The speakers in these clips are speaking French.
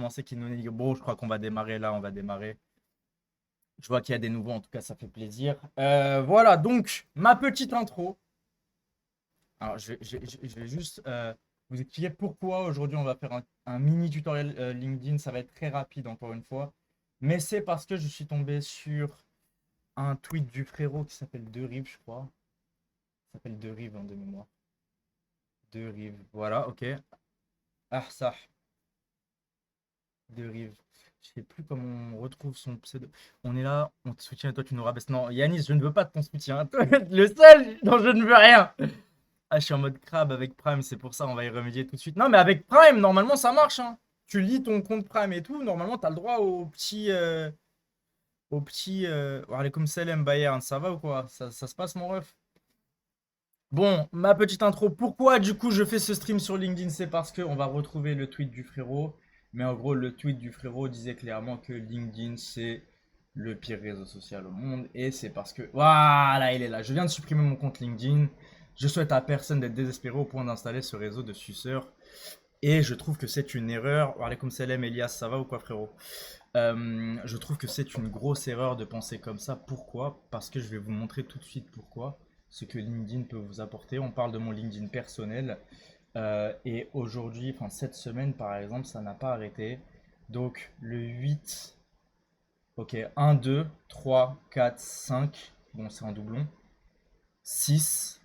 commencer Kinoni. Bon, je crois qu'on va démarrer là, on va démarrer. Je vois qu'il y a des nouveaux, en tout cas, ça fait plaisir. Voilà, donc, ma petite intro. Alors, je vais juste vous expliquer pourquoi aujourd'hui on va faire un mini tutoriel LinkedIn. Ça va être très rapide, encore une fois. Mais c'est parce que je suis tombé sur un tweet du frérot qui s'appelle Derive, je crois. Il s'appelle Derive de mémoire. Derive, voilà, ok. Ah, ça. De Rive. Je sais plus comment on retrouve son pseudo. On est là, on te soutient et toi tu nous rabaisses. Non, Yanis, je ne veux pas de ton soutien. Toi, le seul dont je ne veux rien. Ah, je suis en mode crabe avec Prime, c'est pour ça, on va y remédier tout de suite. Non, mais avec Prime, normalement ça marche, hein. Tu lis ton compte Prime et tout, normalement tu as le droit au petit. Au petit. Comme Salem Bayern, ça va ou quoi? Ça se passe, mon ref? Bon, ma petite intro. Pourquoi du coup je fais ce stream sur LinkedIn? C'est parce qu'on va retrouver le tweet du frérot. Mais en gros, le tweet du frérot disait clairement que LinkedIn c'est le pire réseau social au monde. Et c'est parce que. Voilà, il est là. Je viens de supprimer mon compte LinkedIn. Je souhaite à personne d'être désespéré au point d'installer ce réseau de suceurs. Et je trouve que c'est une erreur. Comme Salem, Elias, ça va ou quoi, frérot? Je trouve que c'est une grosse erreur de penser comme ça. Pourquoi? Parce que je vais vous montrer tout de suite pourquoi. Ce que LinkedIn peut vous apporter. On parle de mon LinkedIn personnel. Et aujourd'hui, enfin cette semaine par exemple, ça n'a pas arrêté. Donc le 8, ok, 1, 2, 3, 4, 5. Bon, c'est en doublon. 6,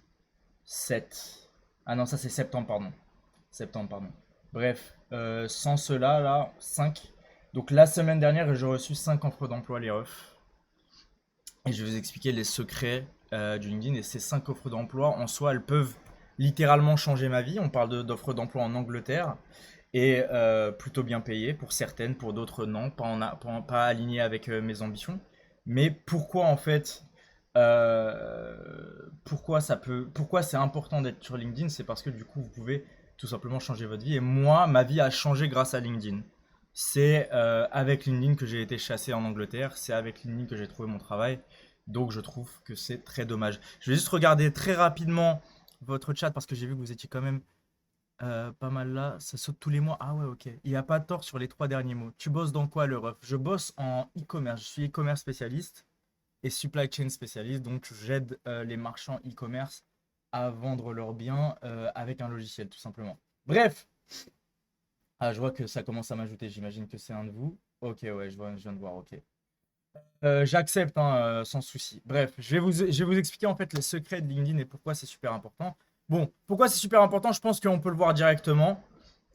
7. Ah non, ça c'est septembre, pardon. Septembre, pardon. Bref, sans cela, là, 5. Donc la semaine dernière, j'ai reçu 5 offres d'emploi, les refs. Et je vais vous expliquer les secrets du LinkedIn. Et ces 5 offres d'emploi, en soi, elles peuvent littéralement changer ma vie. On parle d'offres d'emploi en Angleterre. Et plutôt bien payées pour certaines, pour d'autres non, pas alignées avec mes ambitions. Mais pourquoi en fait, pourquoi c'est important d'être sur LinkedIn? C'est parce que du coup, vous pouvez tout simplement changer votre vie. Et moi, ma vie a changé grâce à LinkedIn. C'est avec LinkedIn que j'ai été chassé en Angleterre. C'est avec LinkedIn que j'ai trouvé mon travail. Donc je trouve que c'est très dommage. Je vais juste regarder très rapidement votre chat parce que j'ai vu que vous étiez quand même pas mal là. Ça saute tous les mois. Ah ouais, ok. Il n'y a pas tort sur les 3 derniers mots. Tu bosses dans quoi, le ref? Je bosse en e-commerce. Je suis e-commerce spécialiste et supply chain spécialiste. Donc j'aide les marchands e-commerce à vendre leurs biens avec un logiciel, tout simplement. Bref. Ah, je vois que ça commence à m'ajouter. J'imagine que c'est un de vous. Ok, ouais, je viens de voir. Ok. J'accepte, hein, sans souci. Bref, je vais vous expliquer en fait les secrets de LinkedIn et pourquoi c'est super important. Bon, pourquoi c'est super important? Je pense qu'on peut le voir directement.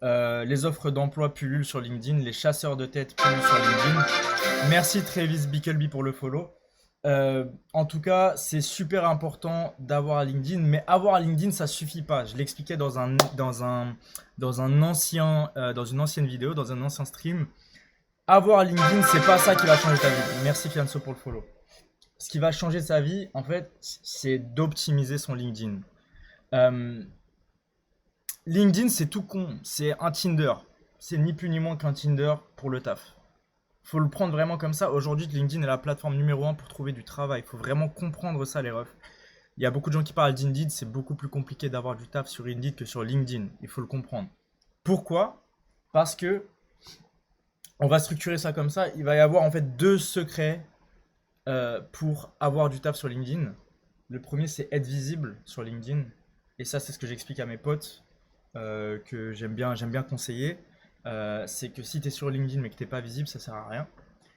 Les offres d'emploi pullulent sur LinkedIn, les chasseurs de tête pullulent sur LinkedIn. Merci Travis Bickelby pour le follow. En tout cas, c'est super important d'avoir LinkedIn, mais avoir LinkedIn, ça suffit pas. Je l'expliquais dans une ancienne vidéo, dans un ancien stream. Avoir LinkedIn, c'est pas ça qui va changer ta vie. Merci Fianso pour le follow. Ce qui va changer sa vie, en fait, c'est d'optimiser son LinkedIn. Euh, LinkedIn, c'est tout con. C'est un Tinder. C'est ni plus ni moins qu'un Tinder pour le taf. Faut le prendre vraiment comme ça. Aujourd'hui, LinkedIn est la plateforme numéro 1 pour trouver du travail. Faut vraiment comprendre ça, les refs. Il y a beaucoup de gens qui parlent d'Indeed. C'est beaucoup plus compliqué d'avoir du taf sur Indeed que sur LinkedIn. Il faut le comprendre. Pourquoi? Parce que on va structurer ça comme ça. Il va y avoir en fait 2 secrets pour avoir du taf sur LinkedIn. Le premier, c'est être visible sur LinkedIn. Et ça, c'est ce que j'explique à mes potes que j'aime bien conseiller. C'est que si tu es sur LinkedIn mais que tu n'es pas visible, ça sert à rien.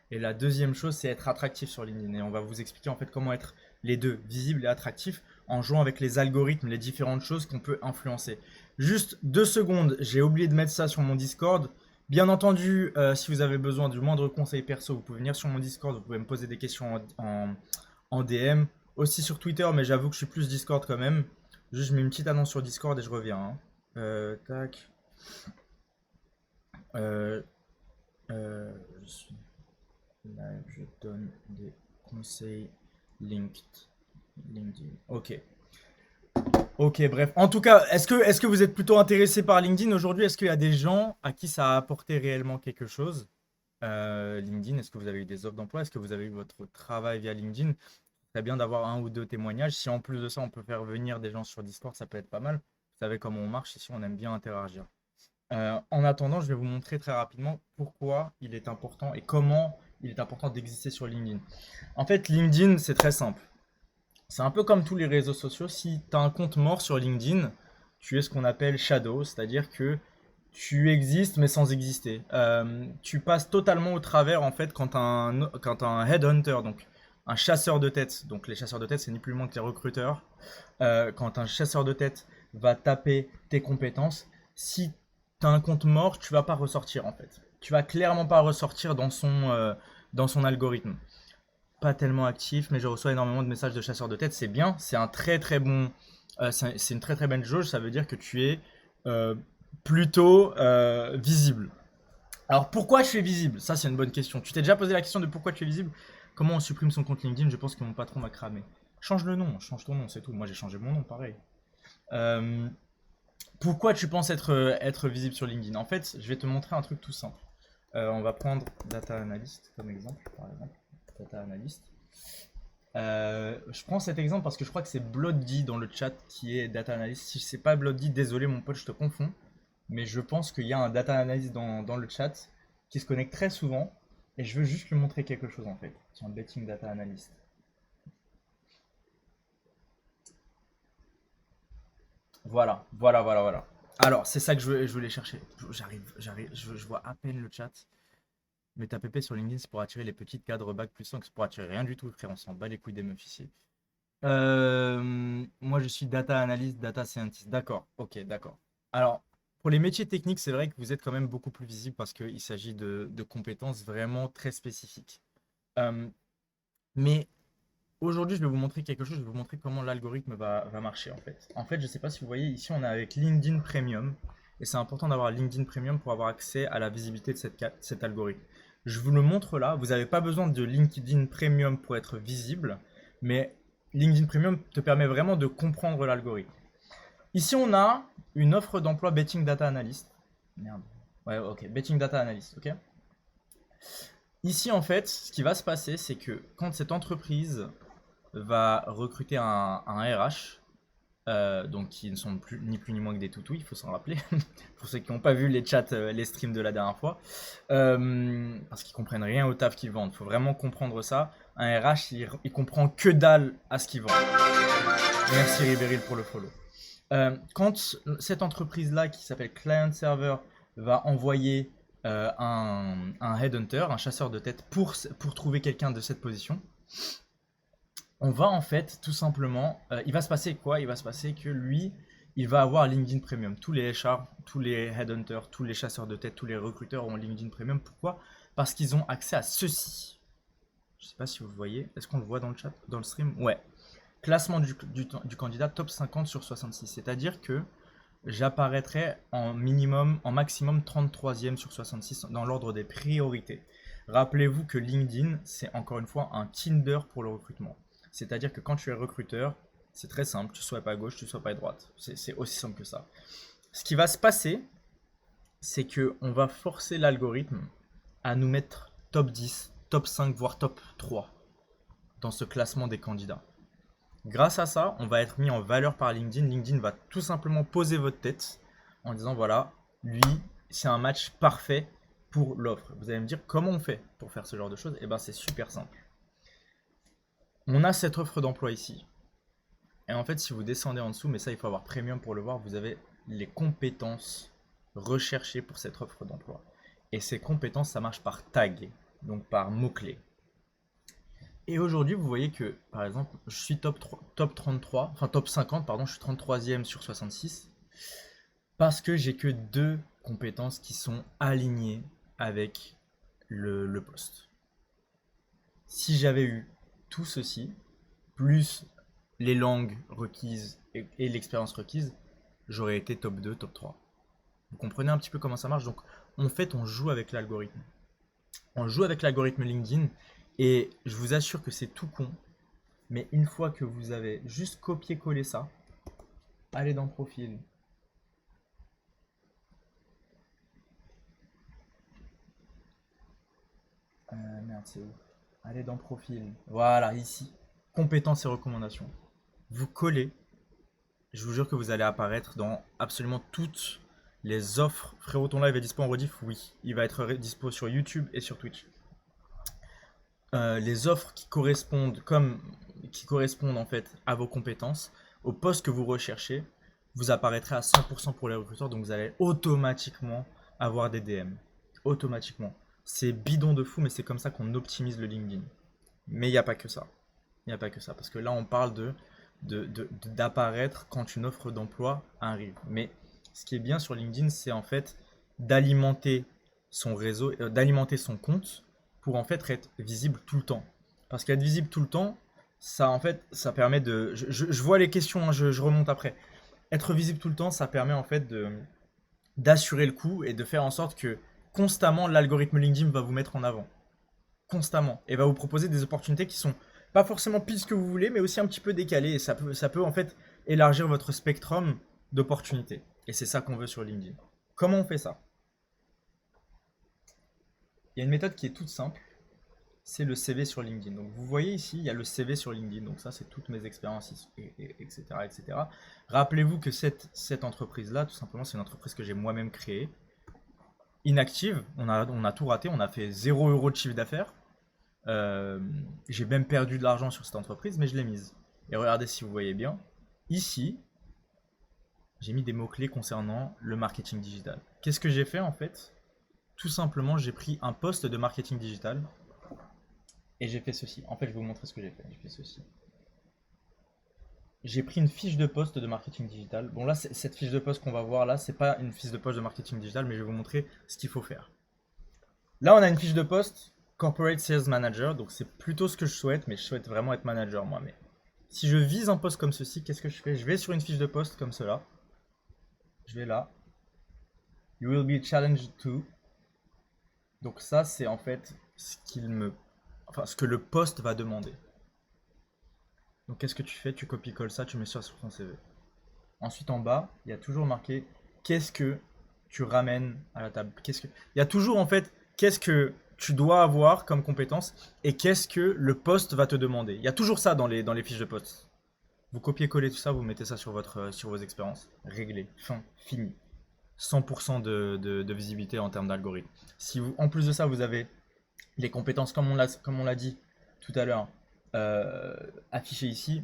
Et la deuxième chose, c'est être attractif sur LinkedIn. Et on va vous expliquer en fait comment être les deux, visible et attractif, en jouant avec les algorithmes, les différentes choses qu'on peut influencer. Juste 2 secondes, j'ai oublié de mettre ça sur mon Discord. Bien entendu, si vous avez besoin du moindre conseil perso, vous pouvez venir sur mon Discord, vous pouvez me poser des questions en DM. Aussi sur Twitter, mais j'avoue que je suis plus Discord quand même. Juste, je mets une petite annonce sur Discord et je reviens, hein. Tac. Euh, je suis live, je donne des conseils LinkedIn. Ok. Ok, bref. En tout cas, est-ce que vous êtes plutôt intéressé par LinkedIn aujourd'hui? Est-ce qu'il y a des gens à qui ça a apporté réellement quelque chose? LinkedIn, est-ce que vous avez eu des offres d'emploi? Est-ce que vous avez eu votre travail via LinkedIn? C'est bien d'avoir 1 ou 2 témoignages. Si en plus de ça, on peut faire venir des gens sur Discord, ça peut être pas mal. Vous savez comment on marche ici, on aime bien interagir. En attendant, je vais vous montrer très rapidement pourquoi il est important et comment il est important d'exister sur LinkedIn. En fait, LinkedIn, c'est très simple. C'est un peu comme tous les réseaux sociaux. Si tu as un compte mort sur LinkedIn, tu es ce qu'on appelle shadow, c'est-à-dire que tu existes mais sans exister. Tu passes totalement au travers en fait quand un headhunter, donc un chasseur de tête, donc les chasseurs de tête c'est ni plus ni moins que les recruteurs, quand un chasseur de tête va taper tes compétences, si tu as un compte mort, tu vas pas ressortir en fait. Tu vas clairement pas ressortir dans son algorithme. Pas tellement actif, mais je reçois énormément de messages de chasseurs de tête. C'est bien, c'est un très très bon, c'est une très très belle jauge. Ça veut dire que tu es euh, plutôt visible. Alors pourquoi je suis visible? Ça c'est une bonne question. Tu t'es déjà posé la question de pourquoi tu es visible? Comment on supprime son compte LinkedIn? Je pense que mon patron m'a cramé. Change le nom, change ton nom, c'est tout. Moi j'ai changé mon nom, pareil. Euh, Pourquoi tu penses être visible sur LinkedIn? En fait, je vais te montrer un truc tout simple. On va prendre Data Analyst comme exemple, par exemple. Data Analyst. Je prends cet exemple parce que je crois que c'est Bloody dans le chat qui est Data Analyst. Si c'est pas Bloody, désolé mon pote, je te confonds. Mais je pense qu'il y a un Data Analyst dans le chat qui se connecte très souvent. Et je veux juste lui montrer quelque chose en fait. Tiens, Betting Data Analyst. Voilà, voilà, voilà, voilà. Alors, c'est ça que je voulais chercher. Je vois à peine le chat. Mais ta PP sur LinkedIn, c'est pour attirer les petites cadres bac plus 5, c'est pour attirer rien du tout, frère. On s'en bat les couilles des meufs ici. Moi, je suis data analyst, data scientist. D'accord, ok, d'accord. Alors, pour les métiers techniques, c'est vrai que vous êtes quand même beaucoup plus visible parce qu'il s'agit de compétences vraiment très spécifiques. Euh, mais aujourd'hui, je vais vous montrer quelque chose. Je vais vous montrer comment l'algorithme va marcher en fait. En fait, je ne sais pas si vous voyez, ici, on est avec LinkedIn Premium. Et c'est important d'avoir LinkedIn Premium pour avoir accès à la visibilité de cet algorithme. Je vous le montre là. Vous n'avez pas besoin de LinkedIn Premium pour être visible. Mais LinkedIn Premium te permet vraiment de comprendre l'algorithme. Ici, on a une offre d'emploi Betting Data Analyst. Merde. Ouais, ok. Betting Data Analyst, ok. Ici, en fait, ce qui va se passer, c'est que quand cette entreprise va recruter un RH, donc qui ne sont plus, ni plus ni moins que des toutous, il faut s'en rappeler, pour ceux qui n'ont pas vu les chats, les streams de la dernière fois, parce qu'ils comprennent rien au taf qu'ils vendent. Il faut vraiment comprendre ça. Un RH, il comprend que dalle à ce qu'ils vendent. Merci Ribéril pour le follow. Quand cette entreprise-là, qui s'appelle Client Server, va envoyer un headhunter, un chasseur de tête, pour trouver quelqu'un de cette position, on va en fait tout simplement, il va se passer quoi? Il va se passer que lui, il va avoir LinkedIn Premium. Tous les HR, tous les headhunters, tous les chasseurs de tête, tous les recruteurs ont LinkedIn Premium. Pourquoi? Parce qu'ils ont accès à ceci. Je ne sais pas si vous le voyez. Est-ce qu'on le voit dans le chat, dans le stream? Ouais. Classement du candidat top 50 sur 66. C'est-à-dire que j'apparaîtrai en minimum, en maximum 33e sur 66 dans l'ordre des priorités. Rappelez-vous que LinkedIn, c'est encore une fois un Tinder pour le recrutement. C'est-à-dire que quand tu es recruteur, c'est très simple, tu ne sois pas à gauche, tu ne sois pas à droite. C'est aussi simple que ça. Ce qui va se passer, c'est qu'on va forcer l'algorithme à nous mettre top 10, top 5, voire top 3 dans ce classement des candidats. Grâce à ça, on va être mis en valeur par LinkedIn. LinkedIn va tout simplement poser votre tête en disant voilà, lui, c'est un match parfait pour l'offre. Vous allez me dire comment on fait pour faire ce genre de choses? Eh bien, c'est super simple. On a cette offre d'emploi ici. Et en fait, si vous descendez en dessous, mais ça, il faut avoir Premium pour le voir, vous avez les compétences recherchées pour cette offre d'emploi. Et ces compétences, ça marche par tag, donc par mots-clés. Et aujourd'hui, vous voyez que, par exemple, je suis top 33, enfin top 50, pardon, je suis 33e sur 66, parce que j'ai que deux compétences qui sont alignées avec le poste. Si j'avais eu tout ceci, plus les langues requises et l'expérience requise, j'aurais été top 2, top 3. Vous comprenez un petit peu comment ça marche? Donc, en fait, on joue avec l'algorithme. On joue avec l'algorithme LinkedIn et je vous assure que c'est tout con. Mais une fois que vous avez juste copié-collé ça, allez dans profil. Merde, c'est où? Allez dans profil. Voilà, ici. Compétences et recommandations. Vous collez. Je vous jure que vous allez apparaître dans absolument toutes Les offres, frérot, ton live est dispo en rediff? Oui. Il va être dispo sur YouTube et sur Twitch. Les offres qui correspondent en fait à vos compétences, au poste que vous recherchez, vous apparaîtrez à 100% pour les recruteurs, donc vous allez automatiquement avoir des DM. Automatiquement. C'est bidon de fou, mais c'est comme ça qu'on optimise le LinkedIn. Mais il n'y a pas que ça. Il n'y a pas que ça, parce que là on parle d'apparaître quand une offre d'emploi arrive. Mais ce qui est bien sur LinkedIn, c'est en fait d'alimenter son réseau, d'alimenter son compte pour en fait être visible tout le temps. Parce qu'être visible tout le temps, ça en fait, ça permet de. Je vois les questions, hein, je remonte après. Être visible tout le temps, ça permet en fait d'assurer le coup et de faire en sorte que constamment l'algorithme LinkedIn va vous mettre en avant. Constamment. Et va vous proposer des opportunités qui sont pas forcément pile ce que vous voulez, mais aussi un petit peu décalées. Et ça peut en fait élargir votre spectrum d'opportunités. Et c'est ça qu'on veut sur LinkedIn. Comment on fait ça? Il y a une méthode qui est toute simple, c'est le CV sur LinkedIn. Donc vous voyez ici, il y a le CV sur LinkedIn. Donc ça, c'est toutes mes expériences, etc., etc. Rappelez-vous que cette entreprise-là, tout simplement, c'est une entreprise que j'ai moi-même créée. Inactive, on a tout raté, on a fait 0 € de chiffre d'affaires. J'ai même perdu de l'argent sur cette entreprise, mais je l'ai mise. Et regardez si vous voyez bien, ici, j'ai mis des mots-clés concernant le marketing digital. Qu'est-ce que j'ai fait en fait? Tout simplement, j'ai pris un poste de marketing digital et j'ai fait ceci. En fait, je vais vous montrer ce que j'ai fait. J'ai fait ceci. J'ai pris une fiche de poste de marketing digital. Bon, là, cette fiche de poste qu'on va voir là, c'est pas une fiche de poste de marketing digital, mais je vais vous montrer ce qu'il faut faire. Là, on a une fiche de poste Corporate Sales Manager, donc c'est plutôt ce que je souhaite, mais je souhaite vraiment être manager moi. Mais si je vise un poste comme ceci, qu'est-ce que je fais? Je vais sur une fiche de poste comme cela. Je vais là. You will be challenged to. Donc ça, c'est en fait ce que le poste va demander. Donc qu'est-ce que tu fais? Tu copies-colles ça, tu mets ça sur ton CV. Ensuite, en bas, il y a toujours marqué qu'est-ce que tu ramènes à la table. Il y a toujours en fait qu'est-ce que tu dois avoir comme compétence et qu'est-ce que le poste va te demander. Il y a toujours ça dans les fiches de poste. Vous copiez-collez tout ça, vous mettez ça sur vos expériences. Réglé, fin, fini. 100% de visibilité en termes d'algorithme. Si vous, en plus de ça, vous avez les compétences, comme on l'a dit tout à l'heure, affichées ici,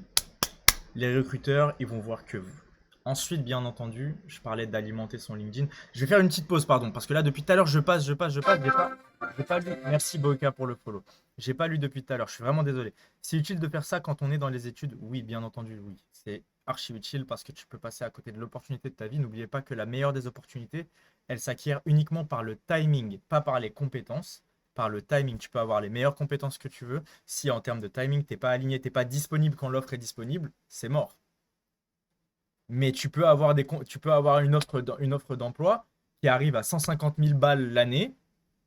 les recruteurs, ils vont voir que vous. Ensuite, bien entendu, je parlais d'alimenter son LinkedIn. Je vais faire une petite pause, pardon, parce que là, depuis tout à l'heure, je passe. J'ai pas lu. Merci Boca pour le follow. J'ai pas lu depuis tout à l'heure, je suis vraiment désolé. C'est utile de faire ça quand on est dans les études? Oui, bien entendu, oui. C'est archi utile parce que tu peux passer à côté de l'opportunité de ta vie. N'oubliez pas que la meilleure des opportunités, elle s'acquiert uniquement par le timing, pas par les compétences. Par le timing, tu peux avoir les meilleures compétences que tu veux. Si en termes de timing, t'es pas aligné, t'es pas disponible quand l'offre est disponible, c'est mort. Mais tu peux avoir une offre d'emploi qui arrive à 150 000 balles l'année,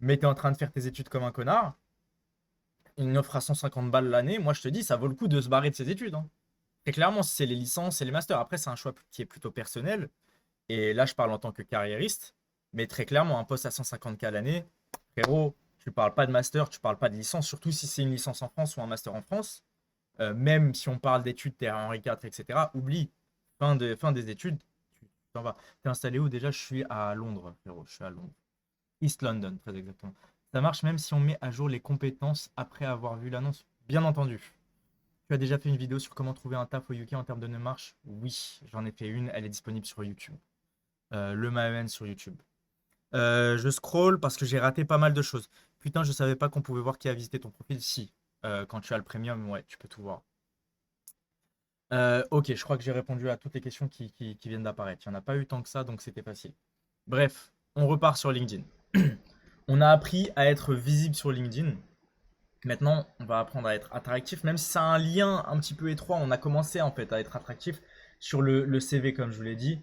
mais tu es en train de faire tes études comme un connard. Une offre à 150 balles l'année, moi je te dis, ça vaut le coup de se barrer de ses études, hein. Très clairement, si c'est les licences et les masters, après c'est un choix qui est plutôt personnel. Et là, je parle en tant que carriériste, mais très clairement, un poste à 150K l'année, frérot, tu parles pas de master, tu parles pas de licence, surtout si c'est une licence en France ou un master en France. Même si on parle d'études Terre Henri IV, etc., oublie, fin des études, tu t'en vas. T'es installé où déjà? Je suis à Londres, frérot, je suis à Londres. East London, très exactement. Ça marche même si on met à jour les compétences après avoir vu l'annonce, bien entendu. Tu as déjà fait une vidéo sur comment trouver un taf au UK en termes de marche? Oui, j'en ai fait une, elle est disponible sur YouTube. Le Maven sur YouTube. Je scroll parce que j'ai raté pas mal de choses. Putain, je savais pas qu'on pouvait voir qui a visité ton profil. Si, quand tu as le premium, ouais, tu peux tout voir. Ok, je crois que j'ai répondu à toutes les questions qui viennent d'apparaître. Il n'y en a pas eu tant que ça, donc c'était facile. Bref, on repart sur LinkedIn. On a appris à être visible sur LinkedIn. Maintenant, on va apprendre à être attractif, même si ça a un lien un petit peu étroit. On a commencé en fait à être attractif sur le CV, comme je vous l'ai dit,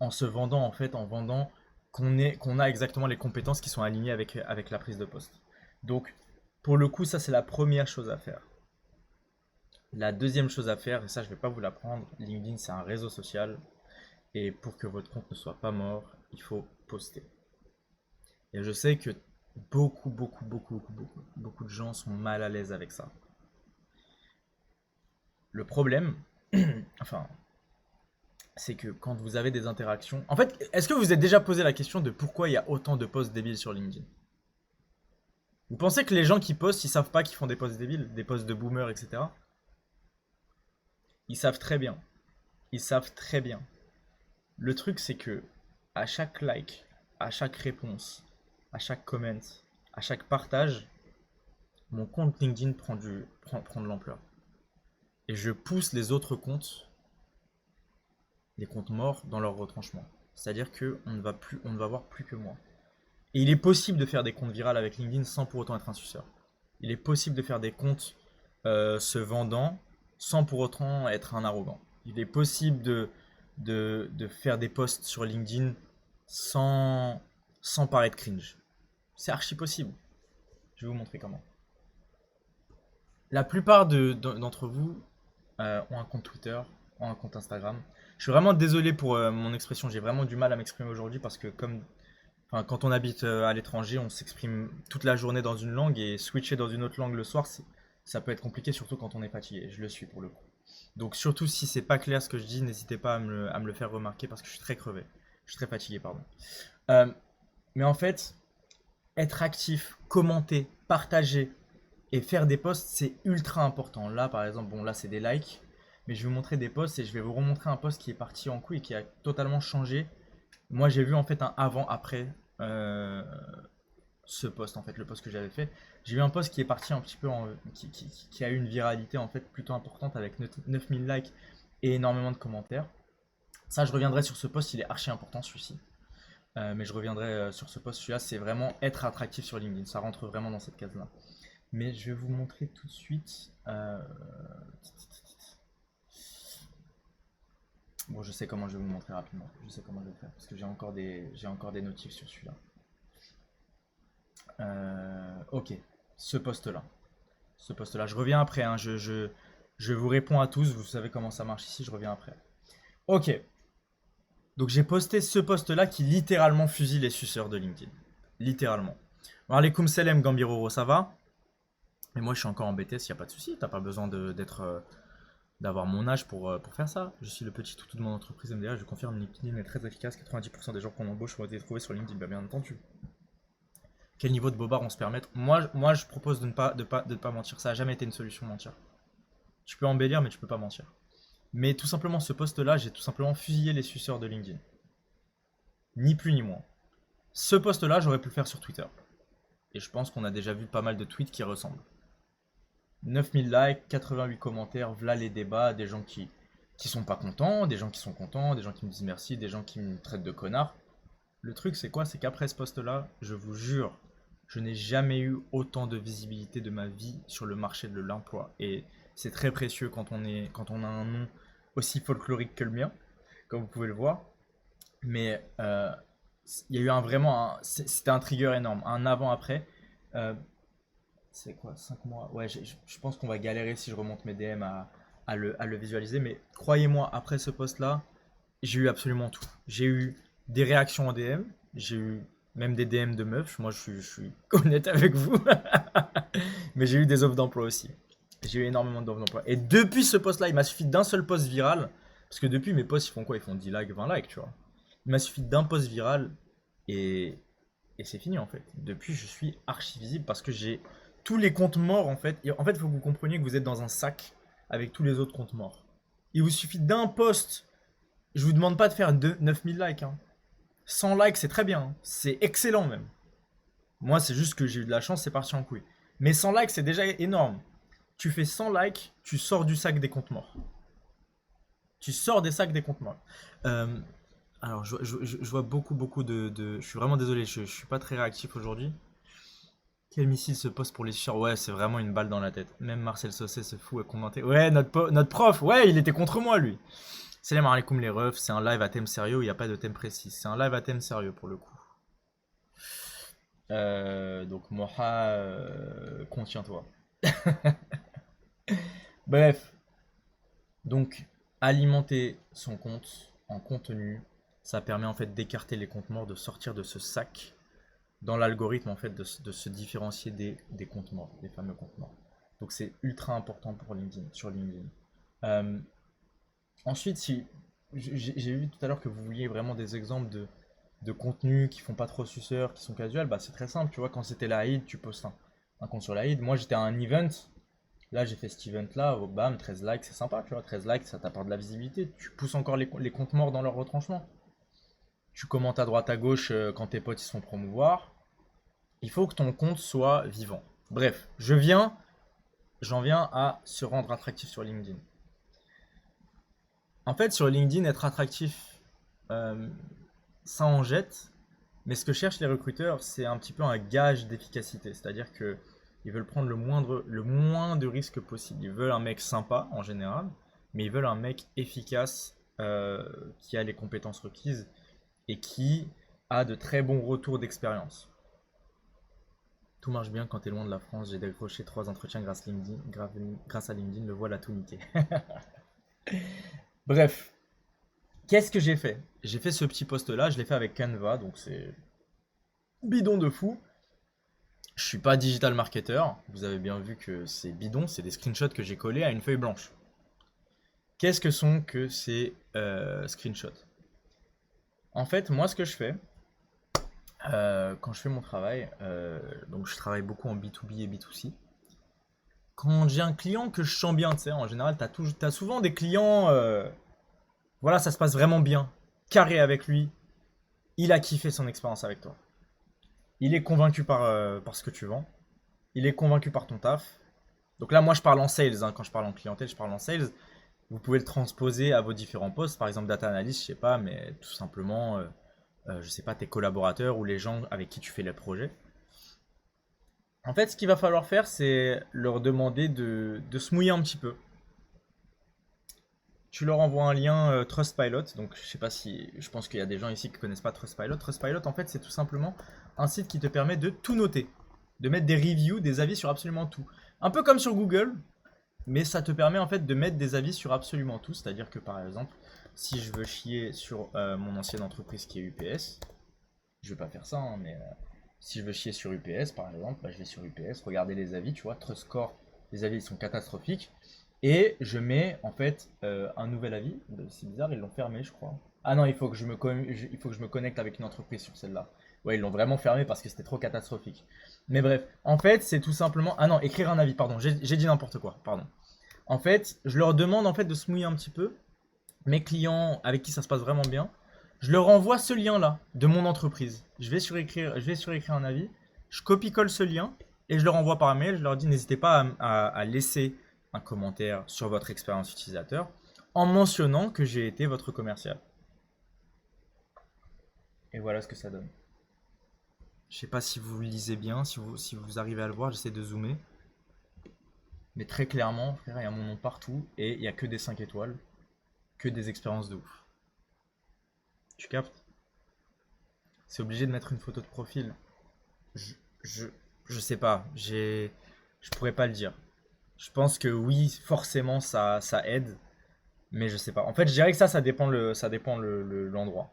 en se vendant en fait, en vendant qu'on a exactement les compétences qui sont alignées avec la prise de poste. Donc, pour le coup, ça c'est la première chose à faire. La deuxième chose à faire, et ça je ne vais pas vous l'apprendre, LinkedIn c'est un réseau social et pour que votre compte ne soit pas mort, il faut poster. Et je sais que beaucoup de gens sont mal à l'aise avec ça. Le problème, enfin, c'est que quand vous avez des interactions... En fait, est-ce que vous vous êtes déjà posé la question de pourquoi il y a autant de posts débiles sur LinkedIn? Vous pensez que les gens qui postent, ils savent pas qu'ils font des posts débiles, des posts de boomers, etc. Ils savent très bien. Ils savent très bien. Le truc, c'est que à chaque like, à chaque réponse, à chaque comment, à chaque partage, mon compte LinkedIn prend de l'ampleur. Et je pousse les autres comptes, les comptes morts, dans leur retranchement. C'est-à-dire qu'on ne va voir plus que moi. Et il est possible de faire des comptes virales avec LinkedIn sans pour autant être un suceur. Il est possible de faire des comptes se vendant sans pour autant être un arrogant. Il est possible de faire des posts sur LinkedIn sans, sans paraître cringe. C'est archi possible. Je vais vous montrer comment. La plupart d'entre vous ont un compte Twitter, ont un compte Instagram. Je suis vraiment désolé pour mon expression. J'ai vraiment du mal à m'exprimer aujourd'hui parce que enfin, quand on habite à l'étranger, on s'exprime toute la journée dans une langue et switcher dans une autre langue le soir, ça peut être compliqué, surtout quand on est fatigué. Je le suis pour le coup. Donc surtout si c'est pas clair ce que je dis, n'hésitez pas à me le faire remarquer parce que je suis très crevé. Je suis très fatigué, pardon. Euh, mais en fait, être actif, commenter, partager et faire des posts, c'est ultra important. Là, par exemple, bon, là, c'est des likes, mais je vais vous montrer des posts et je vais vous remontrer un post qui est parti en couille et qui a totalement changé. Moi, j'ai vu en fait un avant-après ce post, en fait, le post que j'avais fait. J'ai vu un post qui est parti un petit peu qui a eu une viralité en fait plutôt importante avec 9000 likes et énormément de commentaires. Ça, je reviendrai sur ce post, il est archi important celui-ci. Mais je reviendrai sur ce post, celui-là, c'est vraiment être attractif sur LinkedIn. Ça rentre vraiment dans cette case-là. Mais je vais vous montrer tout de suite. Bon, je sais comment je vais vous montrer rapidement. Je sais comment je vais le faire parce que j'ai encore des notifs sur celui-là. Ok, ce poste-là. Ce poste-là. Je reviens après. Hein. Je vous réponds à tous. Vous savez comment ça marche ici. Je reviens après. Ok. Donc j'ai posté ce poste-là qui littéralement fusille les suceurs de LinkedIn. Littéralement. Alaikum salam Gambiroro, ça va? Mais moi je suis encore en BTS, il n'y a pas de souci. T'as pas besoin d'avoir mon âge pour faire ça. Je suis le petit toutou de mon entreprise MDA. Je confirme, LinkedIn est très efficace. 90% des gens qu'on embauche ont été trouvés sur LinkedIn, bien entendu. Quel niveau de bobard on se permet? Moi, je propose de ne pas mentir. Ça n'a jamais été une solution, mentir. Tu peux embellir, mais tu peux pas mentir. Mais tout simplement, ce poste-là, j'ai tout simplement fusillé les suceurs de LinkedIn. Ni plus ni moins. Ce poste-là, j'aurais pu le faire sur Twitter. Et je pense qu'on a déjà vu pas mal de tweets qui ressemblent. 9000 likes, 88 commentaires, voilà les débats, des gens qui sont pas contents, des gens qui sont contents, des gens qui me disent merci, des gens qui me traitent de connard. Le truc c'est quoi? C'est qu'après ce post-là, je vous jure, je n'ai jamais eu autant de visibilité de ma vie sur le marché de l'emploi. Et c'est très précieux quand on a un nom aussi folklorique que le mien, comme vous pouvez le voir. Mais il y a eu c'était un trigger énorme, un avant-après. Euh, c'est quoi, 5 mois? Ouais, je pense qu'on va galérer si je remonte mes DM à le visualiser. Mais croyez-moi, après ce post-là, j'ai eu absolument tout. J'ai eu des réactions en DM, j'ai eu même des DM de meufs. Moi, je suis honnête avec vous. Mais j'ai eu des offres d'emploi aussi. J'ai eu énormément d'offres d'emploi. Et depuis ce post-là, il m'a suffi d'un seul post viral. Parce que depuis, mes posts, ils font quoi? Ils font 10 likes, 20 likes, tu vois. Il m'a suffi d'un post viral et, et c'est fini en fait. Depuis, je suis archi visible parce que j'ai tous les comptes morts en fait. Et en fait, il faut que vous compreniez que vous êtes dans un sac avec tous les autres comptes morts. Il vous suffit d'un post. Je vous demande pas de faire 9000 likes. Hein. 100 likes, c'est très bien. Hein. C'est excellent même. Moi, c'est juste que j'ai eu de la chance, c'est parti en couille. Mais 100 likes, c'est déjà énorme. Tu fais 100 likes, tu sors du sac des comptes morts. Tu sors des sacs des comptes morts. Euh, alors, je vois beaucoup de. Je suis vraiment désolé, je suis pas très réactif aujourd'hui. Quel missile se pose pour les suceurs? Ouais, c'est vraiment une balle dans la tête. Même Marcel Saucé se fout à commenter. Ouais, notre prof, ouais, il était contre moi, lui. Salam alaikum les refs, c'est un live à thème sérieux, il n'y a pas de thème précis. C'est un live à thème sérieux pour le coup. Donc Moha, contiens-toi. Bref, donc alimenter son compte en contenu, ça permet en fait d'écarter les comptes morts, de sortir de ce sac dans l'algorithme en fait de se différencier des comptes morts, des fameux comptes morts. Donc c'est ultra important pour LinkedIn, sur LinkedIn. Euh, ensuite, si j'ai vu tout à l'heure que vous vouliez vraiment des exemples de contenus qui font pas trop suceurs, qui sont casual. Bah, c'est très simple, tu vois, quand c'était la Eid, tu postes un compte sur la Eid. Moi, j'étais à un event. Là, j'ai fait cet event-là, oh, bam, 13 likes, c'est sympa, tu vois. 13 likes, ça t'apporte de la visibilité. Tu pousses encore les comptes morts dans leur retranchement. Tu commentes à droite à gauche quand tes potes ils se font promouvoir. Il faut que ton compte soit vivant. Bref, j'en viens à se rendre attractif sur LinkedIn. En fait, sur LinkedIn, être attractif, euh, ça en jette. Mais ce que cherchent les recruteurs, c'est un petit peu un gage d'efficacité. C'est-à-dire que ils veulent prendre le moins de risques possible. Ils veulent un mec sympa en général, mais ils veulent un mec efficace qui a les compétences requises et qui a de très bons retours d'expérience. Tout marche bien quand t'es loin de la France. J'ai décroché 3 entretiens grâce à LinkedIn. Le voilà tout niqué. Bref, qu'est-ce que j'ai fait? J'ai fait ce petit post-là. Je l'ai fait avec Canva, donc c'est bidon de fou. Je suis pas digital marketer. Vous avez bien vu que c'est bidon. C'est des screenshots que j'ai collés à une feuille blanche. Qu'est-ce que sont que ces screenshots? En fait, moi, ce que je fais, quand je fais mon travail, donc je travaille beaucoup en B2B et B2C. Quand j'ai un client que je sens bien, tu sais, en général, t'as souvent des clients, voilà, ça se passe vraiment bien, carré avec lui, il a kiffé son expérience avec toi. Il est convaincu par ce que tu vends, il est convaincu par ton taf. Donc là, moi, je parle en sales, hein, quand je parle en clientèle, je parle en sales. Vous pouvez le transposer à vos différents postes, par exemple data analyst, je sais pas, mais tout simplement, je sais pas, tes collaborateurs ou les gens avec qui tu fais les projets. En fait, ce qu'il va falloir faire, c'est leur demander de se mouiller un petit peu. Tu leur envoies un lien Trustpilot. Donc, je sais pas si. Je pense qu'il y a des gens ici qui connaissent pas Trustpilot. Trustpilot, en fait, c'est tout simplement un site qui te permet de tout noter. De mettre des reviews, des avis sur absolument tout. Un peu comme sur Google, mais ça te permet en fait de mettre des avis sur absolument tout. C'est-à-dire que par exemple, si je veux chier sur mon ancienne entreprise qui est UPS, je vais pas faire ça, hein, mais si je veux chier sur UPS par exemple, bah, je vais sur UPS, regarder les avis, tu vois, TrustScore, les avis ils sont catastrophiques. Et je mets en fait un nouvel avis. C'est bizarre, ils l'ont fermé, je crois. Ah non, il faut que il faut que je me connecte avec une entreprise sur celle-là. Ouais, ils l'ont vraiment fermé parce que c'était trop catastrophique. Mais bref, en fait, c'est tout simplement. Ah non, écrire un avis, pardon, j'ai dit n'importe quoi, pardon. En fait, je leur demande en fait de se mouiller un petit peu. Mes clients avec qui ça se passe vraiment bien, je leur envoie ce lien-là de mon entreprise. Je vais surécrire un avis, je copie-colle ce lien et je leur envoie par mail. Je leur dis n'hésitez pas à laisser un commentaire sur votre expérience utilisateur en mentionnant que j'ai été votre commercial. Et voilà ce que ça donne. Je sais pas si vous le lisez bien, si vous arrivez à le voir, j'essaie de zoomer. Mais très clairement, frère, il y a mon nom partout et il n'y a que des 5 étoiles, que des expériences de ouf. Tu captes? C'est obligé de mettre une photo de profil. Je, je, je sais pas, je pourrais pas le dire. Je pense que oui, forcément ça aide, mais je sais pas. En fait, je dirais que ça dépend l'endroit.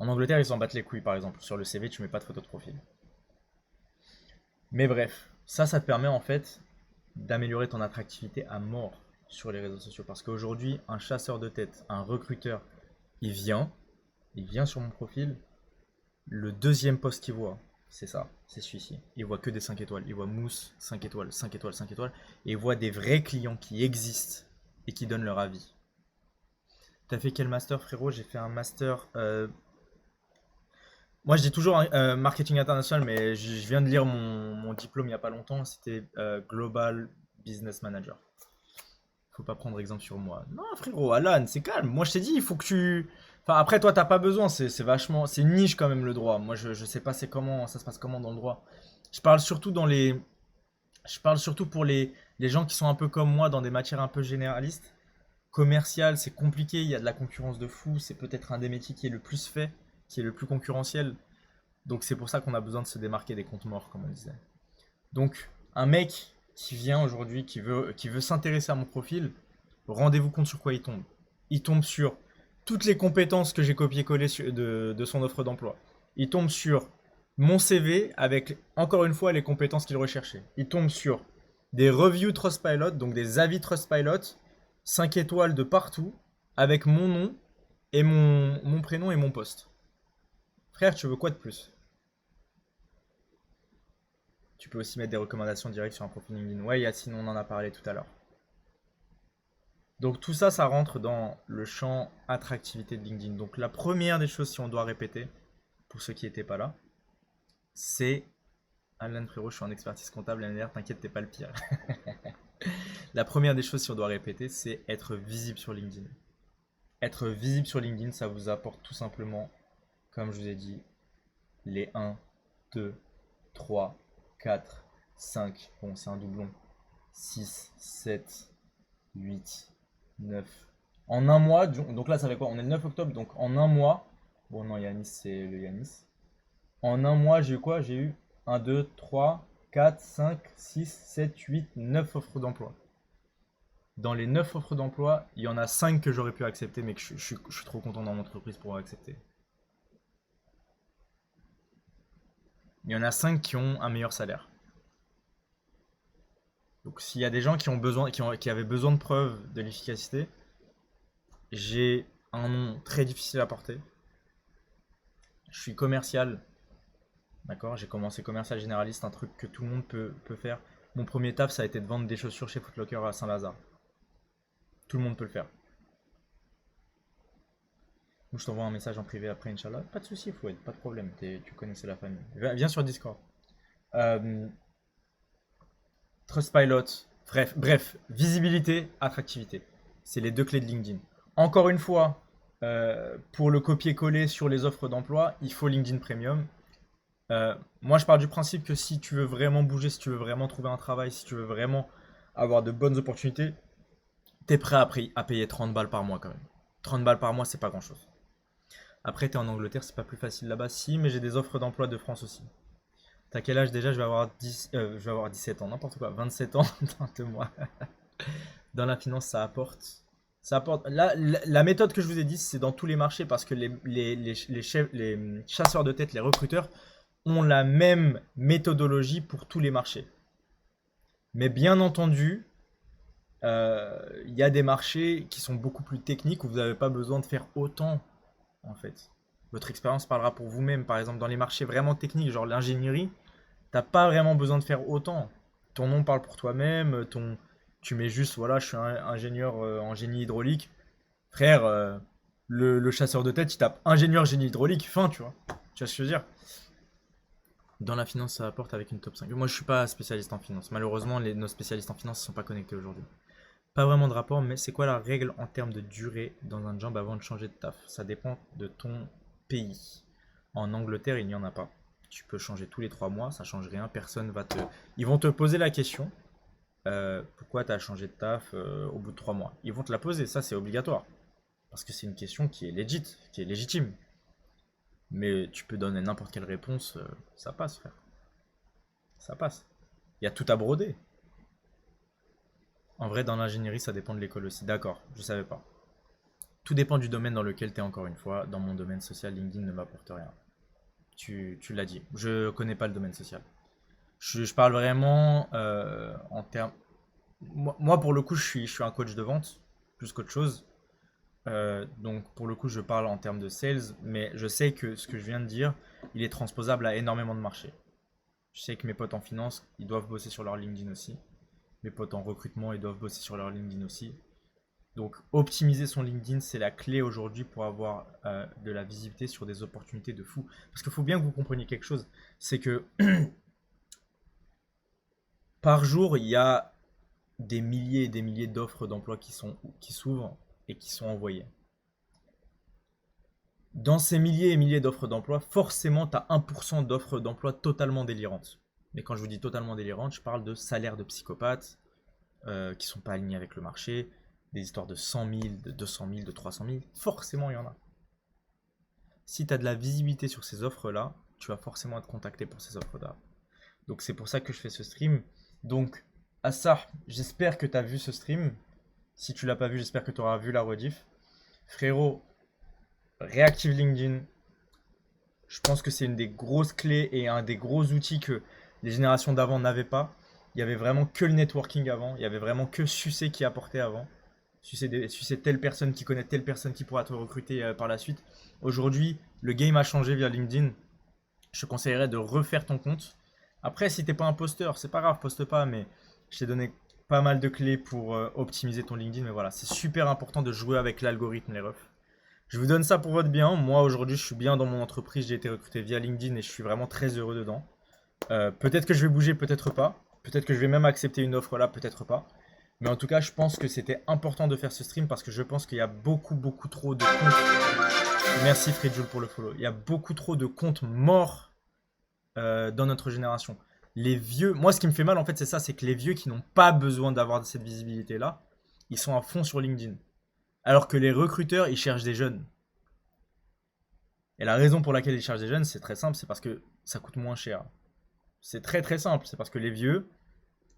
En Angleterre, ils s'en battent les couilles, par exemple. Sur le CV, tu mets pas de photo de profil. Mais bref, ça te permet en fait d'améliorer ton attractivité à mort sur les réseaux sociaux. Parce qu'aujourd'hui, un chasseur de tête, un recruteur, il vient, il vient sur mon profil. Le deuxième post qu'il voit, c'est ça, c'est celui-ci. Il voit que des 5 étoiles. Il voit Mousse, 5 étoiles, 5 étoiles, 5 étoiles. Et il voit des vrais clients qui existent et qui donnent leur avis. T'as fait quel master, frérot? J'ai fait un master. Moi, je dis toujours marketing international, mais je viens de lire mon diplôme il n'y a pas longtemps. C'était Global Business Manager. Faut pas prendre exemple sur moi. Non, frérot, Alan, c'est calme. Moi, je t'ai dit, il faut que tu. Enfin, après, toi, t'as pas besoin. C'est vachement. C'est une niche quand même le droit. Moi, je sais pas c'est comment, ça se passe comment dans le droit. Je parle surtout dans les. Je parle surtout pour les gens qui sont un peu comme moi dans des matières un peu généralistes. Commercial, c'est compliqué. Il y a de la concurrence de fou. C'est peut-être un des métiers qui est le plus fait, qui est le plus concurrentiel. Donc, c'est pour ça qu'on a besoin de se démarquer des comptes morts, comme on disait. Donc, un mec qui vient aujourd'hui, qui veut s'intéresser à mon profil, rendez-vous compte sur quoi il tombe. Il tombe sur toutes les compétences que j'ai copié-collé de son offre d'emploi. Il tombe sur mon CV avec, encore une fois, les compétences qu'il recherchait. Il tombe sur des reviews Trustpilot, donc des avis Trustpilot, 5 étoiles de partout, avec mon nom et mon prénom et mon poste. Frère, tu veux quoi de plus? Tu peux aussi mettre des recommandations directes sur un profil LinkedIn. Ouais, Yacine, on en a parlé tout à l'heure. Donc tout ça, ça rentre dans le champ attractivité de LinkedIn. Donc la première des choses, si on doit répéter, pour ceux qui n'étaient pas là, c'est Alan Frérot, je suis en expertise comptable l'année dernière, t'inquiète, t'es pas le pire. La première des choses, si on doit répéter, c'est être visible sur LinkedIn. Être visible sur LinkedIn, ça vous apporte tout simplement, comme je vous ai dit, les 1, 2, 3, 4, 5, bon c'est un doublon, 6, 7, 8, 9. En un mois, donc là ça fait quoi? On est le 9 octobre, donc en un mois, bon non Yanis c'est le Yanis. En un mois j'ai eu quoi? J'ai eu 1, 2, 3, 4, 5, 6, 7, 8, 9 offres d'emploi. Dans les 9 offres d'emploi, il y en a 5 que j'aurais pu accepter, mais que je suis trop content dans mon entreprise pour accepter. Il y en a 5 qui ont un meilleur salaire. Donc s'il y a des gens qui avaient besoin de preuves de l'efficacité, j'ai un nom très difficile à porter. Je suis commercial, d'accord? J'ai commencé commercial généraliste, un truc que tout le monde peut faire. Mon premier taf, ça a été de vendre des chaussures chez Foot Locker à Saint-Lazare. Tout le monde peut le faire. Donc je t'envoie un message en privé après, Inch'Allah. Pas de souci, Fouad, pas de problème. Tu connaissais la famille. Viens sur Discord. Trustpilot. Bref, visibilité, attractivité. C'est les deux clés de LinkedIn. Encore une fois, pour le copier-coller sur les offres d'emploi, il faut LinkedIn Premium. Moi, je pars du principe que si tu veux vraiment bouger, si tu veux vraiment trouver un travail, si tu veux vraiment avoir de bonnes opportunités, t'es prêt à payer 30 balles par mois quand même. 30 balles par mois, c'est pas grand-chose. Après, t'es en Angleterre, c'est pas plus facile là-bas. Si, mais j'ai des offres d'emploi de France aussi. T'as quel âge déjà? Je vais avoir 17 ans, n'importe quoi. 27 ans dans 2 mois. Dans la finance, ça apporte. Ça apporte. Là, la méthode que je vous ai dit, c'est dans tous les marchés parce que les chasseurs de tête, les recruteurs, ont la même méthodologie pour tous les marchés. Mais bien entendu, il y a des marchés qui sont beaucoup plus techniques où vous n'avez pas besoin de faire autant en fait. Votre expérience parlera pour vous-même. Par exemple, dans les marchés vraiment techniques, genre l'ingénierie, t'as pas vraiment besoin de faire autant. Ton nom parle pour toi-même, tu mets juste, voilà, je suis un ingénieur en génie hydraulique. Frère, le chasseur de tête, il tape ingénieur génie hydraulique, fin, tu vois. Tu vois ce que je veux dire? Dans la finance, ça apporte avec une top 5. Moi, je suis pas spécialiste en finance. Malheureusement, nos spécialistes en finance ne sont pas connectés aujourd'hui. Pas vraiment de rapport, mais c'est quoi la règle en termes de durée dans un job avant de changer de taf? Ça dépend de ton pays. En Angleterre, il n'y en a pas. Tu peux changer tous les 3 mois, ça change rien. Personne va te. Ils vont te poser la question. Pourquoi tu as changé de taf au bout de 3 mois? Ils vont te la poser, ça c'est obligatoire. Parce que c'est une question qui est qui est légitime. Mais tu peux donner n'importe quelle réponse, ça passe, frère. Ça passe. Il y a tout à broder. En vrai, dans l'ingénierie, ça dépend de l'école aussi. D'accord, je savais pas. Tout dépend du domaine dans lequel tu es, encore une fois. Dans mon domaine social, LinkedIn ne m'apporte rien. Tu l'as dit. Je connais pas le domaine social. Je parle vraiment en termes. Moi, pour le coup, je suis un coach de vente, plus qu'autre chose. Donc, pour le coup, je parle en termes de sales, mais je sais que ce que je viens de dire, il est transposable à énormément de marchés. Je sais que mes potes en finance, ils doivent bosser sur leur LinkedIn aussi. Mes potes en recrutement, ils doivent bosser sur leur LinkedIn aussi. Donc, optimiser son LinkedIn, c'est la clé aujourd'hui pour avoir de la visibilité sur des opportunités de fou. Parce qu'il faut bien que vous compreniez quelque chose, c'est que par jour, il y a des milliers et des milliers d'offres d'emploi qui s'ouvrent et qui sont envoyées. Dans ces milliers et milliers d'offres d'emploi, forcément, tu as 1% d'offres d'emploi totalement délirantes. Mais quand je vous dis totalement délirantes, je parle de salaires de psychopathes qui ne sont pas alignés avec le marché, des histoires de 100 000, de 200 000, de 300 000. Forcément, il y en a. Si tu as de la visibilité sur ces offres-là, tu vas forcément être contacté pour ces offres-là. Donc c'est pour ça que je fais ce stream. Donc, Assar, j'espère que tu as vu ce stream. Si tu l'as pas vu, j'espère que tu auras vu la rediff. Frérot, réactive LinkedIn. Je pense que c'est une des grosses clés et un des gros outils que les générations d'avant n'avaient pas. Il y avait vraiment que le networking avant. Il y avait vraiment que Sucé qui apportait avant. si c'est telle personne qui connaît telle personne qui pourra te recruter par la suite. Aujourd'hui, le game a changé via LinkedIn. Je te conseillerais de refaire ton compte. Après, si t'es pas un posteur, c'est pas grave, poste pas, mais je t'ai donné pas mal de clés pour optimiser ton LinkedIn. Mais voilà, c'est super important de jouer avec l'algorithme, les refs. Je vous donne ça pour votre bien. Moi, aujourd'hui, je suis bien dans mon entreprise. J'ai été recruté via LinkedIn et je suis vraiment très heureux dedans. Peut-être que je vais bouger, peut-être pas. Peut-être que je vais même accepter une offre là, peut-être pas. Mais en tout cas, je pense que c'était important de faire ce stream parce que je pense qu'il y a beaucoup, beaucoup trop de comptes. Merci Fredjoul pour le follow. Il y a beaucoup trop de comptes morts dans notre génération. Les vieux, moi ce qui me fait mal en fait c'est ça, c'est que les vieux qui n'ont pas besoin d'avoir cette visibilité là, ils sont à fond sur LinkedIn. Alors que les recruteurs, ils cherchent des jeunes. Et la raison pour laquelle ils cherchent des jeunes, c'est très simple, c'est parce que ça coûte moins cher. C'est très très simple, c'est parce que les vieux,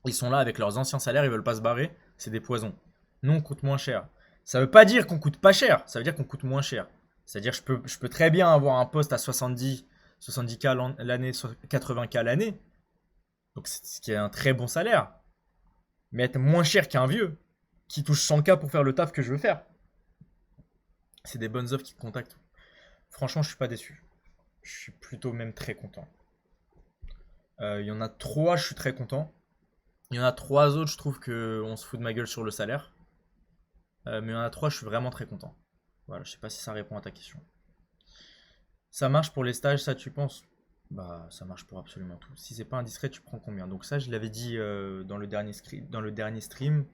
ils sont là avec leurs anciens salaires, ils veulent pas se barrer, c'est des poisons. Nous on coûte moins cher. Ça veut pas dire qu'on coûte pas cher, ça veut dire qu'on coûte moins cher. C'est-à-dire je peux très bien avoir un poste à 70K l'année, 80K l'année, donc ce qui est un très bon salaire, mais être moins cher qu'un vieux qui touche 100K pour faire le taf que je veux faire. C'est des bonnes offres qui te contactent. Franchement, je suis pas déçu. Je suis plutôt même très content. Il y en a trois, je suis très content. Il y en a trois autres, je trouve qu'on se fout de ma gueule sur le salaire. Mais il y en a trois, je suis vraiment très content. Voilà, je sais pas si ça répond à ta question. Ça marche pour les stages, ça tu penses? Bah, ça marche pour absolument tout. Si c'est pas indiscret, tu prends combien? Donc ça, je l'avais dit dans le dernier stream.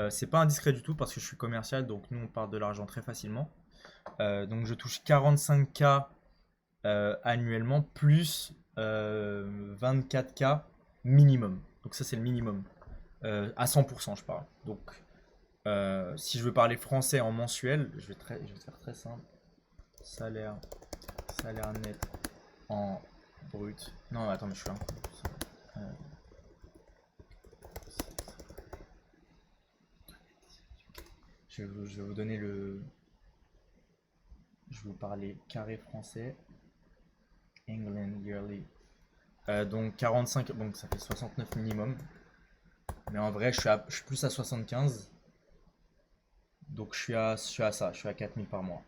C'est pas indiscret du tout parce que je suis commercial, donc nous on parle de l'argent très facilement. Donc je touche 45K annuellement plus 24K minimum. Donc ça c'est le minimum. À 100% je parle. Donc si je veux parler français en mensuel, je vais faire très simple. Salaire net en brut. Non, attends, mais je suis là. Je vais vous donner le. Je vais vous parler carré français. England yearly. Donc 45, donc ça fait 69 minimum. Mais en vrai, je suis plus à 75. Donc je suis à ça, je suis à 4000 par mois.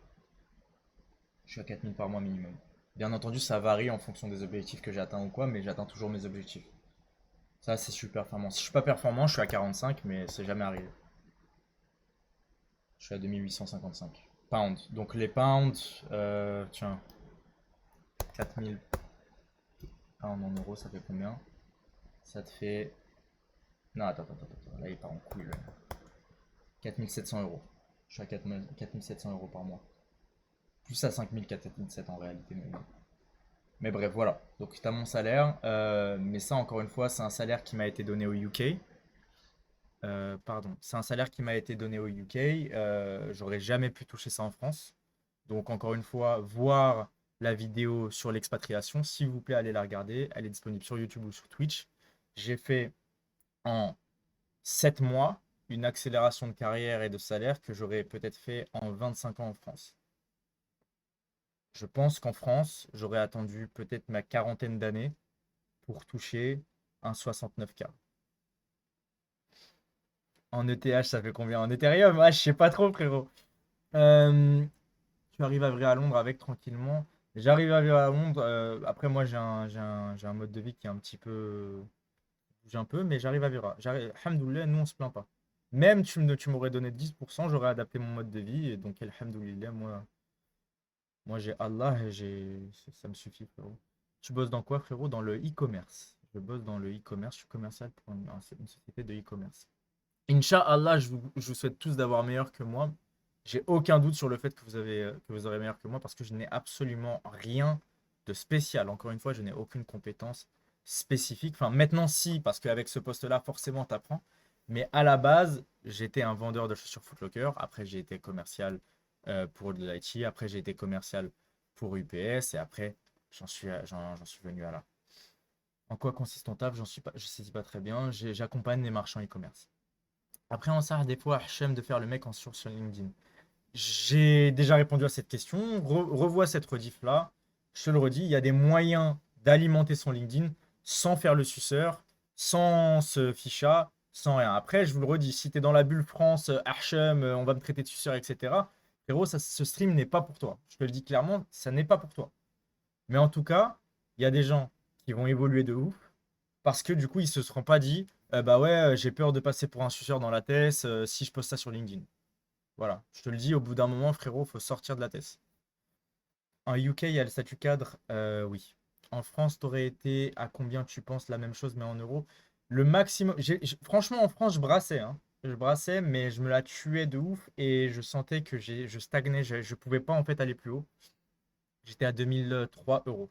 Je suis à 4000 par mois minimum. Bien entendu, ça varie en fonction des objectifs que j'atteins ou quoi, mais j'atteins toujours mes objectifs. Ça, c'est super performant. Si je suis pas performant, je suis à 45, mais c'est jamais arrivé. Je suis à 2855 pounds. Donc les pounds, tiens, 4000 pounds en euros, ça fait combien? Ça te fait. Non, attends, là il part en couille. 4700 euros. Je suis à 4700 euros par mois. Plus à 5407 en réalité. Mais bref, voilà. Donc tu as mon salaire. Mais ça, encore une fois, c'est un salaire qui m'a été donné au UK. Pardon, c'est un salaire qui m'a été donné au UK. J'aurais jamais pu toucher ça en France. Donc encore une fois, voir la vidéo sur l'expatriation, s'il vous plaît, allez la regarder. Elle est disponible sur YouTube ou sur Twitch. J'ai fait en 7 mois une accélération de carrière et de salaire que j'aurais peut-être fait en 25 ans en France. Je pense qu'en France, j'aurais attendu peut-être ma quarantaine d'années pour toucher un 69K. En ETH, ça fait combien? En Ethereum? Ah, je sais pas trop, frérot. Tu arrives à vivre à Londres avec tranquillement. J'arrive à vivre à Londres. Après, moi, j'ai un mode de vie qui est un petit peu. Bouge un peu, mais j'arrive à vivre. Alhamdoulilah, nous, on se plaint pas. Même tu m'aurais donné 10%, j'aurais adapté mon mode de vie. Et donc, alhamdoulilah, moi j'ai Allah et ça me suffit, frérot. Tu bosses dans quoi, frérot? Dans le e-commerce. Je bosse dans le e-commerce. Je suis commercial pour une société de e-commerce. Inch'Allah, je vous souhaite tous d'avoir meilleur que moi. J'ai aucun doute sur le fait que vous aurez meilleur que moi parce que je n'ai absolument rien de spécial. Encore une fois, je n'ai aucune compétence spécifique. Enfin, maintenant, si, parce qu'avec ce poste-là, forcément, tu apprends. Mais à la base, j'étais un vendeur de chaussures Foot Locker. Après, j'ai été commercial pour de l'IT. Après, j'ai été commercial pour UPS. Et après, j'en suis venu à là. En quoi consiste ton taf? Je ne sais pas très bien. J'accompagne les marchands e-commerce. Après, on sert des fois Hachem de faire le mec en source sur LinkedIn. J'ai déjà répondu à cette question. Revois cette rediff-là. Je te le redis, il y a des moyens d'alimenter son LinkedIn sans faire le suceur, sans se ficha, sans rien. Après, je vous le redis, si t'es dans la bulle France, Archem, on va me traiter de suceur, etc. Frérot, ce stream n'est pas pour toi. Je te le dis clairement, ça n'est pas pour toi. Mais en tout cas, il y a des gens qui vont évoluer de ouf parce que du coup, ils se seront pas dit, bah ouais, j'ai peur de passer pour un suceur dans la TS si je poste ça sur LinkedIn. Voilà, je te le dis, au bout d'un moment, frérot, faut sortir de la TS. En UK, il y a le statut cadre, oui. En France, t'aurais été à combien tu penses la même chose, mais en euros? Le maximum. Franchement, en France, je brassais, hein. Je brassais, mais je me la tuais de ouf et je sentais que je stagnais. Je pouvais pas en fait aller plus haut. J'étais à 2003 euros.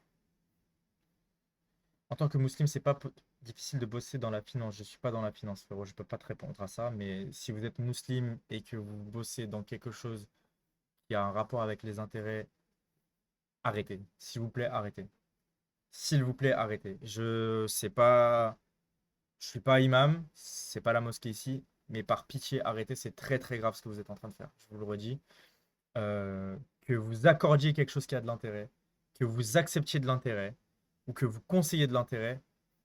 En tant que musulman, c'est pas difficile de bosser dans la finance. Je suis pas dans la finance, frérot. Je peux pas te répondre à ça. Mais si vous êtes musulman et que vous bossez dans quelque chose qui a un rapport avec les intérêts, arrêtez. S'il vous plaît, arrêtez. S'il vous plaît, arrêtez. Je sais pas, je suis pas imam, c'est pas la mosquée ici, mais par pitié, arrêtez. C'est très très grave ce que vous êtes en train de faire. Je vous le redis. Que vous accordiez quelque chose qui a de l'intérêt, que vous acceptiez de l'intérêt ou que vous conseillez de l'intérêt,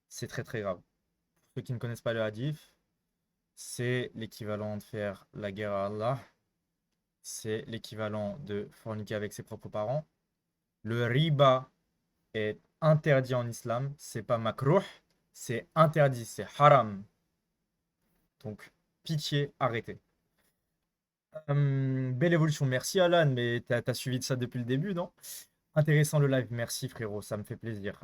c'est très très grave. Pour ceux qui ne connaissent pas le hadith, c'est l'équivalent de faire la guerre à Allah. C'est l'équivalent de forniquer avec ses propres parents. Le riba est interdit en islam. C'est pas makruh, c'est interdit, c'est haram. Donc, pitié, arrêtez. Belle évolution. Merci Alan, mais t'as suivi de ça depuis le début, non? Intéressant le live, merci frérot, ça me fait plaisir.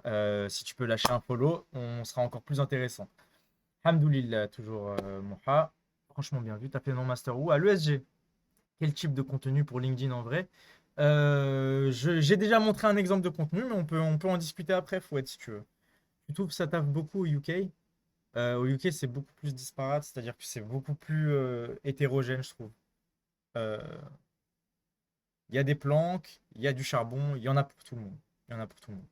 Si tu peux lâcher un follow, on sera encore plus intéressant. Hamdoulillah, toujours Moha. Franchement bien vu, t'as fait non master où? À l'ESG. Quel type de contenu pour LinkedIn en vrai? J'ai déjà montré un exemple de contenu, mais on peut en discuter après, Fouette, si tu veux. Je trouve que ça taffe beaucoup au UK. Au UK, c'est beaucoup plus disparate, c'est-à-dire que c'est beaucoup plus hétérogène, je trouve. Euh, Il y a des planques, il y a du charbon, il y en a pour tout le monde. Il y en a pour tout le monde.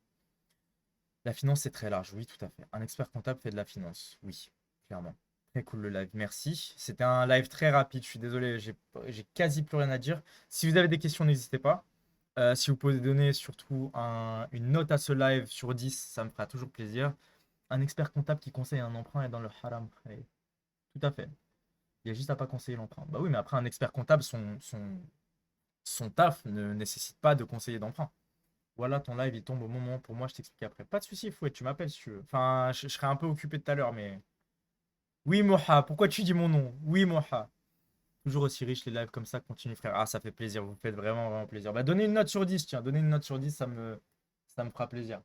La finance, c'est très large, oui, tout à fait. Un expert comptable fait de la finance, oui, clairement. Très cool le live, merci. C'était un live très rapide, je suis désolé, j'ai quasi plus rien à dire. Si vous avez des questions, n'hésitez pas. Si vous pouvez donner surtout une note à ce live sur 10, ça me fera toujours plaisir. Un expert comptable qui conseille un emprunt est dans le haram, frère. Tout à fait. Il y a juste à pas conseiller l'emprunt. Bah oui, mais après, un expert comptable, son taf ne nécessite pas de conseiller d'emprunt. Voilà, ton live, il tombe au moment. Pour moi, je t'explique après. Pas de souci, Fouet, tu m'appelles si tu veux. Enfin, je serai un peu occupé tout à l'heure, mais. Oui, Moha, pourquoi tu dis mon nom? Oui, Moha. Toujours aussi riche, les lives comme ça, continue, frère. Ah, ça fait plaisir, vous me faites vraiment, vraiment plaisir. Bah, donnez une note sur 10, tiens, donnez une note sur 10, ça me fera plaisir.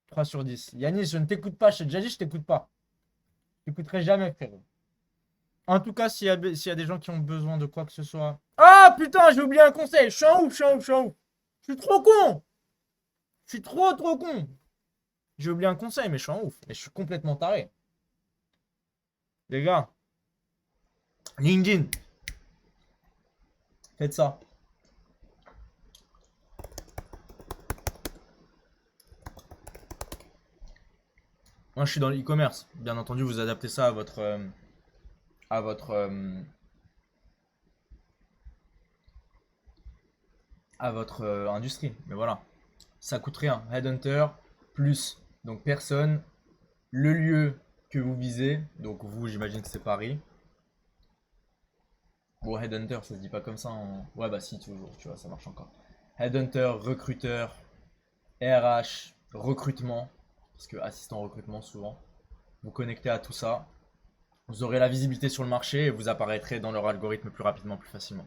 3 sur 10. Yanis, je ne t'écoute pas, je t'ai déjà dit, je t'écoute pas. Je t'écouterai jamais, frère. En tout cas, s'il y a des gens qui ont besoin de quoi que ce soit. Ah, putain, j'ai oublié un conseil. Je suis un ouf, je suis un ouf, je suis un ouf. Je suis trop con. Je suis trop, trop con. J'ai oublié un conseil, mais je suis un ouf. Et je suis complètement taré. Les gars, LinkedIn, faites ça. Moi, je suis dans l'e-commerce. Bien entendu, vous adaptez ça à votre industrie. Mais voilà, ça coûte rien. Headhunter plus donc personne, le lieu que vous visez. Donc vous, j'imagine que c'est Paris. Bon, Headhunter, ça se dit pas comme ça. Ouais, bah si, toujours, tu vois, ça marche encore. Headhunter, recruteur, RH, recrutement, parce que assistant au recrutement souvent. Vous connectez à tout ça, vous aurez la visibilité sur le marché et vous apparaîtrez dans leur algorithme plus rapidement, plus facilement.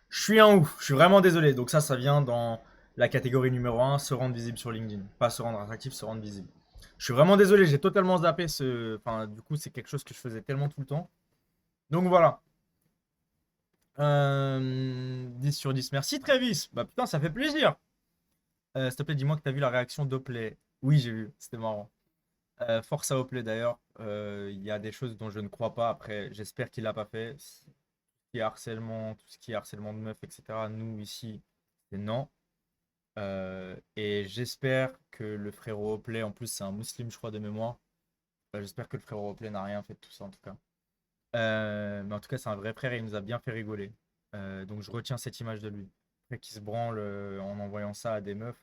Je suis un ouf, je suis vraiment désolé. Donc ça vient dans la catégorie numéro un, se rendre visible sur LinkedIn. Pas se rendre attractif, se rendre visible. Je suis vraiment désolé, j'ai totalement zappé ce. Enfin, du coup, c'est quelque chose que je faisais tellement tout le temps. Donc voilà. 10 sur 10. Merci Travis. Bah putain, ça fait plaisir. S'il te plaît, dis-moi que t'as vu la réaction d'Oplay. Oui, j'ai vu, c'était marrant. Force à Oplay d'ailleurs. Il y a des choses dont je ne crois pas. Après, j'espère qu'il l'a pas fait. Tout ce qui est harcèlement de meufs, etc. Nous ici, c'est non. Et j'espère que le frérot Oplay, en plus c'est un musulman, je crois, de mémoire. J'espère que le frérot Oplay n'a rien fait de tout ça en tout cas. Mais en tout cas, c'est un vrai frère et il nous a bien fait rigoler. Donc je retiens cette image de lui. Après qu'il se branle en envoyant ça à des meufs,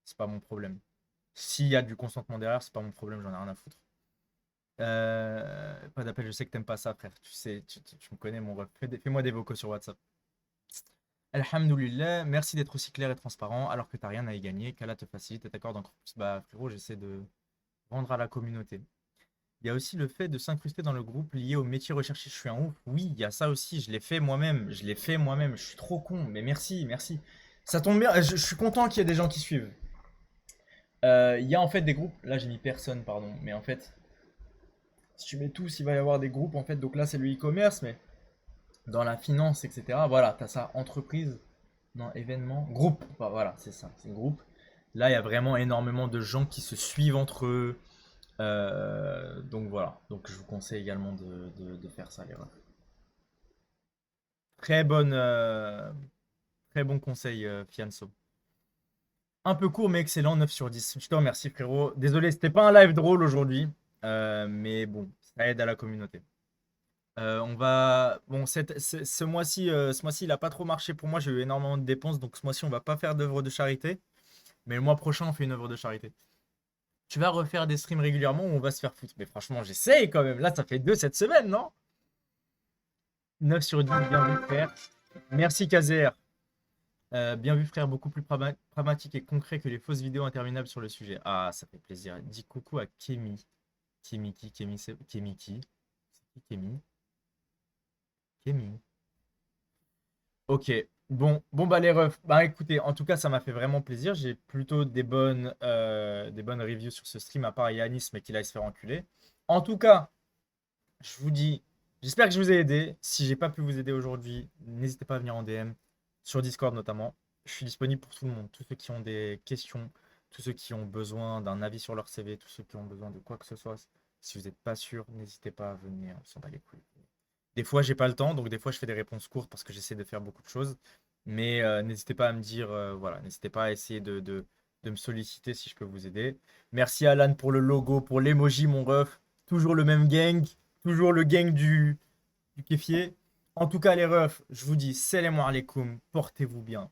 c'est pas mon problème. S'il y a du consentement derrière, c'est pas mon problème, j'en ai rien à foutre. Pas d'appel, je sais que t'aimes pas ça, frère. Tu sais, tu me connais, mon ref. Fais-moi des vocaux sur WhatsApp. Alhamdoulilah, merci d'être aussi clair et transparent alors que t'as rien à y gagner. Qu'Allah te facilite et t'accorde encore plus. Bah, frérot, j'essaie de rendre à la communauté. Il y a aussi le fait de s'incruster dans le groupe lié au métier recherché. Je suis un ouf. Oui, il y a ça aussi. Je l'ai fait moi-même. Je l'ai fait moi-même. Je suis trop con. Mais merci, merci. Ça tombe bien. Je suis content qu'il y ait des gens qui suivent. Il y a en fait des groupes. Là, j'ai mis personne, pardon. Mais en fait, si tu mets tous, il va y avoir des groupes. En fait, donc là, c'est le e-commerce, mais dans la finance, etc. Voilà, tu as ça. Entreprise, non, événement, groupe. Bah, voilà, c'est ça. C'est groupe. Là, il y a vraiment énormément de gens qui se suivent entre eux. Donc voilà, donc je vous conseille également de faire ça, les refs. Très bonne, très bon conseil, Fianso. Un peu court mais excellent, 9 sur 10. Je te remercie, frérot. Désolé, c'était pas un live drôle aujourd'hui, mais bon, ça aide à la communauté. On va, bon, ce mois-ci, il a pas trop marché pour moi. J'ai eu énormément de dépenses, donc ce mois-ci, on va pas faire d'œuvre de charité, mais le mois prochain, on fait une œuvre de charité. Tu vas refaire des streams régulièrement ou on va se faire foutre? Mais franchement, j'essaye quand même. Là, ça fait 2 cette semaine, non? 9 sur 10, bien vu, frère. Merci, Kazer. Bien vu, frère, beaucoup plus pragmatique et concret que les fausses vidéos interminables sur le sujet. Ah, ça fait plaisir. Dis coucou à Kemi. Kemi qui? Kemi, c'est Kemi qui? C'est qui Kemi? Kemi. Ok. Bon, bah les refs. Bah écoutez, en tout cas, ça m'a fait vraiment plaisir. J'ai plutôt des bonnes reviews sur ce stream, à part Yanis, mais qu'il aille se faire enculer. En tout cas, je vous dis, j'espère que je vous ai aidé. Si j'ai pas pu vous aider aujourd'hui, n'hésitez pas à venir en DM, sur Discord notamment. Je suis disponible pour tout le monde, tous ceux qui ont des questions, tous ceux qui ont besoin d'un avis sur leur CV, tous ceux qui ont besoin de quoi que ce soit. Si vous n'êtes pas sûr, n'hésitez pas à venir, on s'en bat les couilles. Des fois, j'ai pas le temps, donc des fois, je fais des réponses courtes parce que j'essaie de faire beaucoup de choses. Mais n'hésitez pas à me dire, voilà, n'hésitez pas à essayer de me solliciter si je peux vous aider. Merci Alan pour le logo, pour l'emoji, mon ref. Toujours le même gang, toujours le gang du kéfier. En tout cas, les refs, je vous dis, salam alaikum, portez-vous bien.